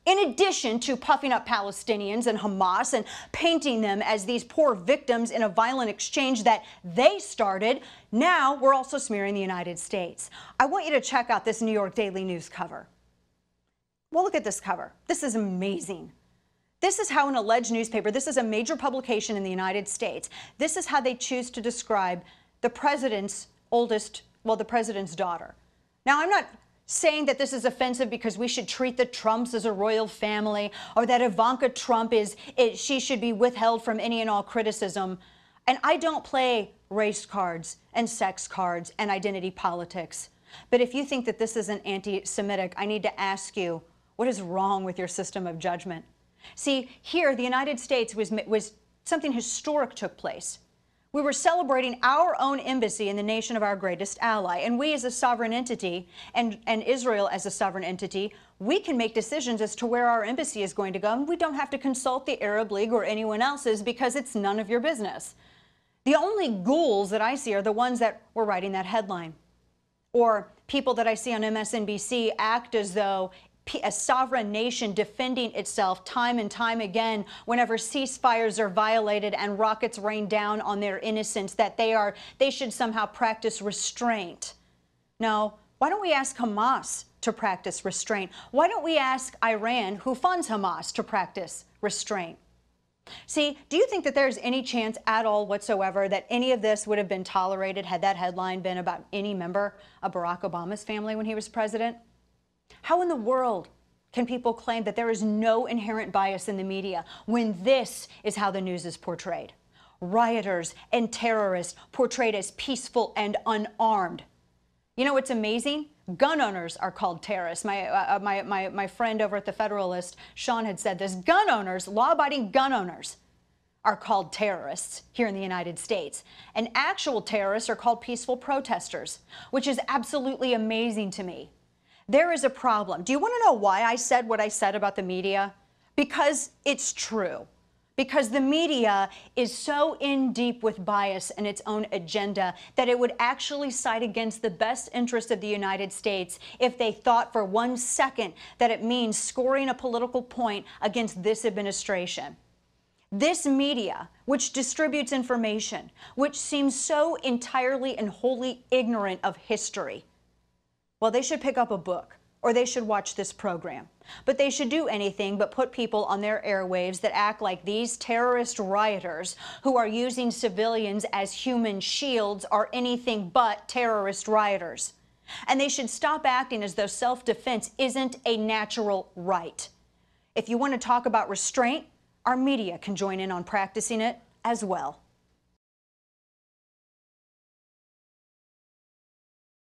In addition to puffing up Palestinians and Hamas and painting them as these poor victims in a violent exchange that they started, now we're also smearing the United States. I want you to check out this New York Daily News cover. Well, look at this cover. This is amazing. This is how an alleged newspaper, this is a major publication in the United States, this is how they choose to describe the president's the president's daughter. Now, I'm not saying that this is offensive because we should treat the Trumps as a royal family, or that Ivanka Trump she should be withheld from any and all criticism. And I don't play race cards and sex cards and identity politics. But if you think that this isn't anti-Semitic, I need to ask you, what is wrong with your system of judgment? See, here, the United States was something historic took place. We were celebrating our own embassy in the nation of our greatest ally. And we as a sovereign entity, and Israel as a sovereign entity, we can make decisions as to where our embassy is going to go. And we don't have to consult the Arab League or anyone else's because it's none of your business. The only ghouls that I see are the ones that were writing that headline. Or people that I see on MSNBC act as though a sovereign nation defending itself time and time again whenever ceasefires are violated and rockets rain down on their innocents, that they should somehow practice restraint. No, why don't we ask Hamas to practice restraint? Why don't we ask Iran, who funds Hamas, to practice restraint? See, do you think that there's any chance at all whatsoever that any of this would have been tolerated had that headline been about any member of Barack Obama's family when he was president? How in the world can people claim that there is no inherent bias in the media when this is how the news is portrayed? Rioters and terrorists portrayed as peaceful and unarmed. You know what's amazing? Gun owners are called terrorists. My friend over at the Federalist, Sean, had said this. Gun owners, law-abiding gun owners, are called terrorists here in the United States. And actual terrorists are called peaceful protesters, which is absolutely amazing to me. There is a problem. Do you want to know why I said what I said about the media? Because it's true. Because the media is so in deep with bias and its own agenda that it would actually side against the best interest of the United States if they thought for 1 second that it means scoring a political point against this administration. This media, which distributes information, which seems so entirely and wholly ignorant of history, well, they should pick up a book, or they should watch this program. But they should do anything but put people on their airwaves that act like these terrorist rioters who are using civilians as human shields are anything but terrorist rioters. And they should stop acting as though self-defense isn't a natural right. If you want to talk about restraint, our media can join in on practicing it as well.